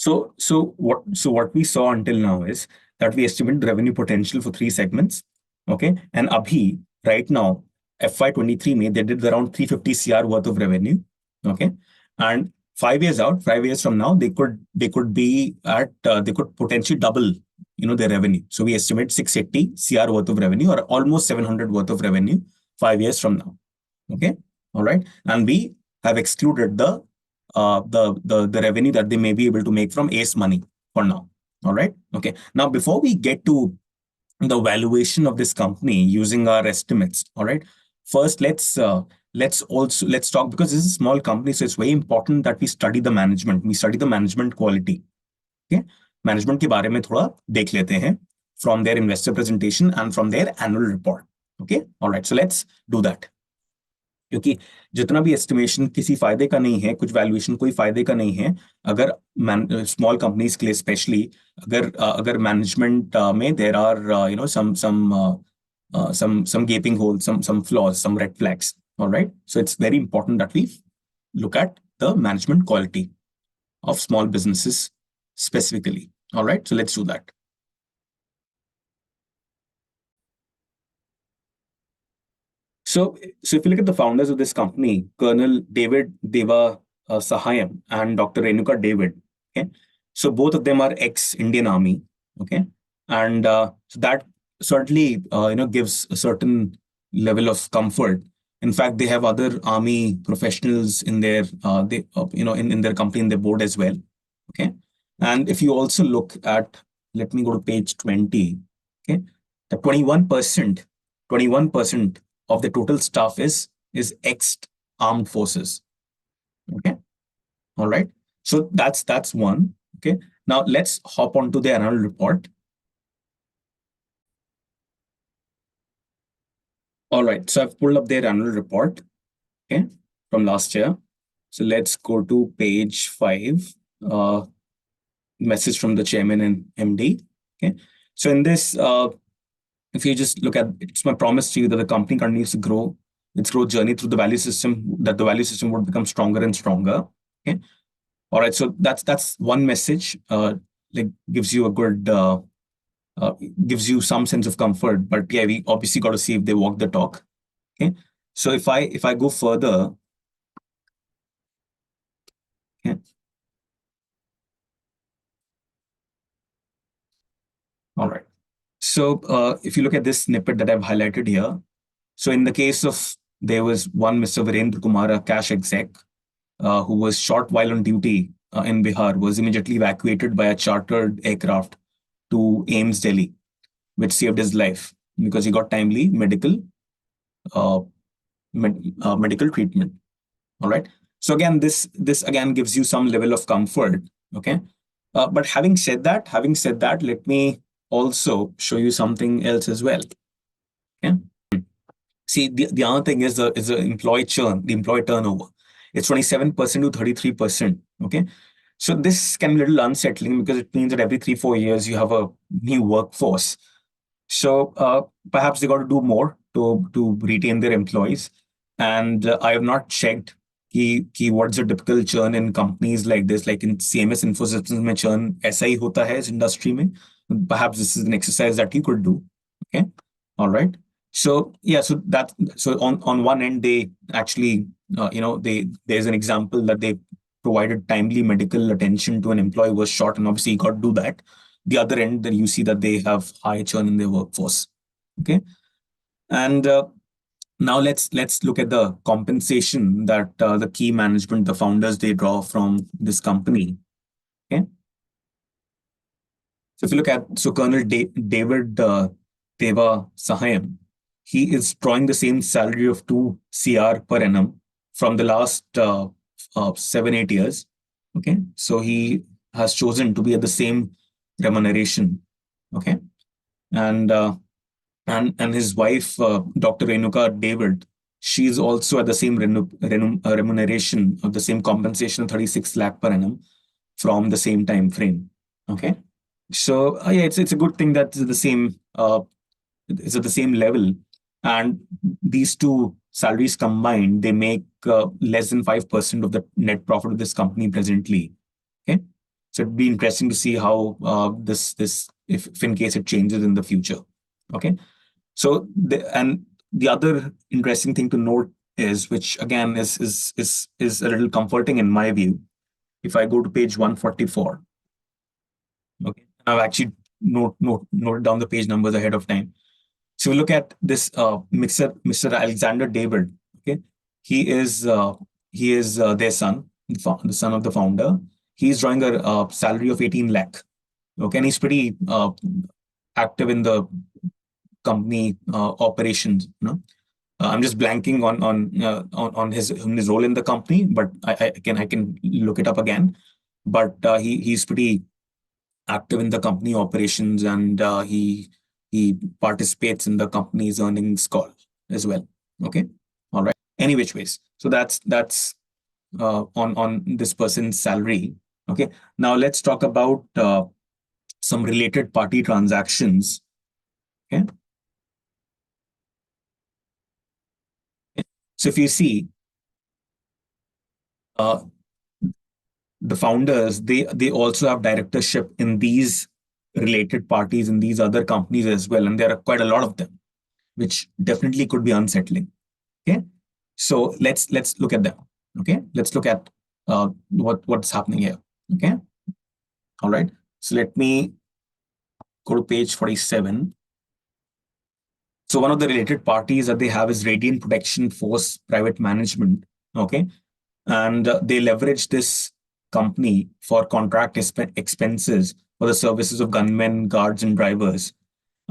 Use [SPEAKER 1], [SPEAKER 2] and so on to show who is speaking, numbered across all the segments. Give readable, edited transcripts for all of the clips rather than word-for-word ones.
[SPEAKER 1] So what we saw until now is that we estimate the revenue potential for three segments. Okay. And Abhi, right now, FY23 May, they did around 350 CR worth of revenue. Okay. And 5 years out, 5 years from now, they could be at they could potentially double, their revenue. So we estimate 680 CR worth of revenue, or almost 700 worth of revenue 5 years from now. Okay. All right. And we have excluded the revenue that they may be able to make from Ace Money for now. All right. Okay. Now, before we get to the valuation of this company using our estimates, all right, first let's talk, because this is a small company, so it's very important that we study the management. We study the management quality. Okay. Management के बारे में थोड़ा देख लेते हैं from their investor presentation and from their annual report. Okay. All right. So let's do that. क्योंकि जितना भी एस्टिमेशन किसी फायदे का नहीं है, कुछ वैल्यूएशन कोई फायदे का नहीं है अगर स्मॉल कंपनीज के लिए स्पेशली अगर मैनेजमेंट में there are some gaping holes, some flaws, some red flags. All right. So it's very important that we look at the management quality of small businesses specifically. All right. So let's do that. So if you look at the founders of this company, Colonel David Deva Sahayam and Dr. Renuka David, okay, so both of them are ex-Indian Army, okay, and so that certainly gives a certain level of comfort. In fact, they have other army professionals in their in their company, in their board as well, okay. And if you also look at, let me go to page 20, okay, the 21% of the total staff is ex-armed forces. Okay. All right. So that's one. Okay. Now let's hop on to the annual report. All right. So I've pulled up their annual report, okay, from last year. So let's go to page 5. Message from the chairman and MD. Okay. So in this, if you just look at, it's my promise to you that the company continues to grow its growth journey through the value system, that the value system would become stronger and stronger. Okay. All right. So that's one message. Like gives you a good, gives you some sense of comfort. But yeah, we obviously got to see if they walk the talk. Okay. So if I go further, okay. All right. So if you look at this snippet that I've highlighted here, so in the case of, there was one Mr. Virendra Kumar, a cash exec, who was shot while on duty in Bihar, was immediately evacuated by a chartered aircraft to AIIMS Delhi, which saved his life because he got timely medical treatment. All right. So again, this again gives you some level of comfort. Okay. But having said that, let me also show you something else as well. Okay. See, the other thing is the employee churn, the employee turnover. It's 27% to 33%. Okay. So this can be a little unsettling because it means that every 3-4 years you have a new workforce. So perhaps they got to do more to retain their employees. And I have not checked what's the typical churn in companies like this, like in CMS Infosystems mein churn aisa hi hota hai is industry mein. Perhaps this is an exercise that you could do. Okay. All right. So yeah, so on one end, they actually, there's an example that they provided timely medical attention to an employee who was shot, and obviously you got to do that. The other end, then you see that they have high churn in their workforce. Okay. And now let's look at the compensation that the key management, the founders, they draw from this company. Okay. So if you look at, Colonel David Deva Sahayam, he is drawing the same salary of 2 CR per annum from the last 7-8 years. Okay. So he has chosen to be at the same remuneration. Okay. And his wife, Dr. Renuka David, she is also at the same remuneration of the same compensation of 36 lakh per annum from the same time frame. Okay. So yeah, it's a good thing that it's at the same level. And these two salaries combined, they make less than 5% of the net profit of this company presently. Okay. So it'd be interesting to see how this if in case it changes in the future. Okay. So the other interesting thing to note is, which again is a little comforting in my view. If I go to page 144, okay, I've actually noted down the page numbers ahead of time. So we look at this Mr. Alexander David. Okay, he is their son, the son of the founder. He's drawing a salary of 18 lakh. Okay, and he's pretty active in the company operations. I'm just blanking on his role in the company, but I can look it up again. But he's pretty active in the company operations, and he participates in the company's earnings call as well. Okay, all right. Any which ways. So that's on this person's salary. Okay. Now let's talk about some related party transactions. Okay. So if you see, uh, the founders, they also have directorship in these related parties in these other companies as well, and there are quite a lot of them, which definitely could be unsettling. Okay, so let's look at them. Okay, let's look at what's happening here. Okay, all right. So let me go to page 47. So one of the related parties that they have is Radiant Protection Force Private Management. Okay, and they leverage this company for contract expenses for the services of gunmen, guards, and drivers.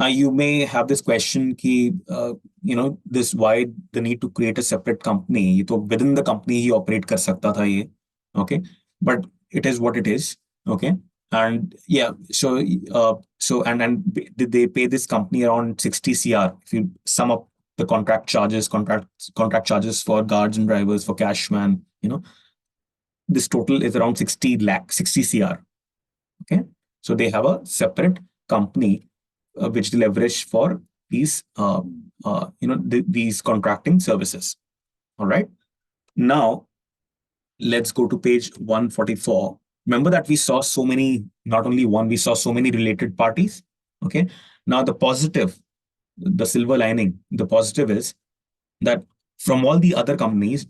[SPEAKER 1] You may have this question, ki, this why the need to create a separate company? So within the company, he operate kar sakta tha ye. Okay, but it is what it is. Okay, and yeah, and they pay this company around 60 cr if you sum up the contract charges for guards and drivers for cashman. This total is around 60 cr. Okay, so they have a separate company which they leverage for these these contracting services. All right, now let's go to page 144. Remember that we saw so many, not only one, we saw so many related parties. Okay, now the positive, the silver lining, the positive is that from all the other companies,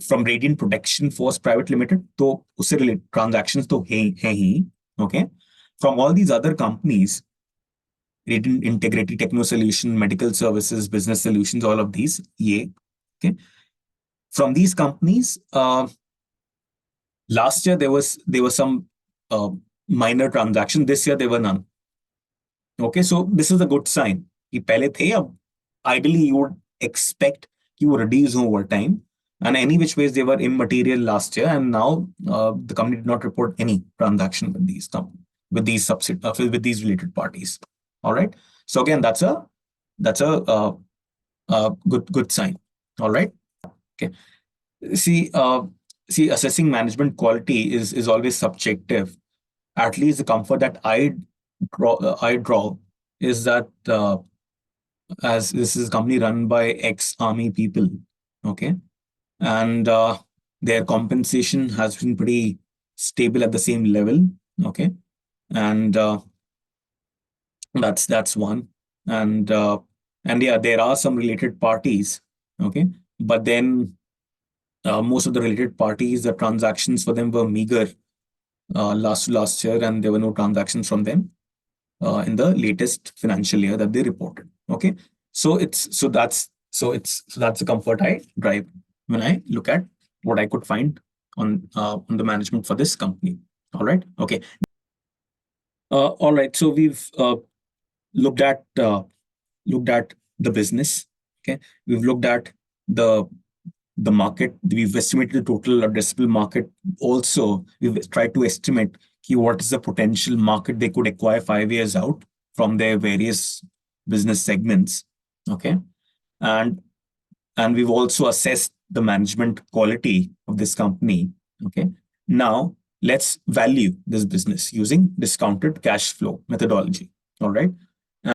[SPEAKER 1] from Radiant Protection Force Private Limited, तो उससे related transactions तो हैं ही. Okay, from all these other companies, Radiant Integrity Techno Solution, Medical Services, Business Solutions, all of these, ये. Okay, from these companies, last year there were some minor transactions. This year there were none. Okay, so this is a good sign. कि पहले थे, अब ideally you would expect you would reduce over time. And any which ways they were immaterial last year, and now the company did not report any transaction with with these related parties. All right. So again, that's a good sign. All right. Okay. See, assessing management quality is always subjective. At least the comfort that I draw is that as this is a company run by ex-army people, okay, and their compensation has been pretty stable at the same level, okay, and that's one, and yeah, there are some related parties, okay, but then most of the related parties, the transactions for them were meager last year, and there were no transactions from them in the latest financial year that they reported. Okay, so that's the comfort I drive when I look at what I could find on the management for this company. All right. Okay. All right. So we've looked at the business. Okay. We've looked at the market. We've estimated the total addressable market. Also, we've tried to estimate what is the potential market they could acquire 5 years out from their various business segments. Okay, and we've also assessed the management quality of this company. Okay, now let's value this business using discounted cash flow methodology. All right.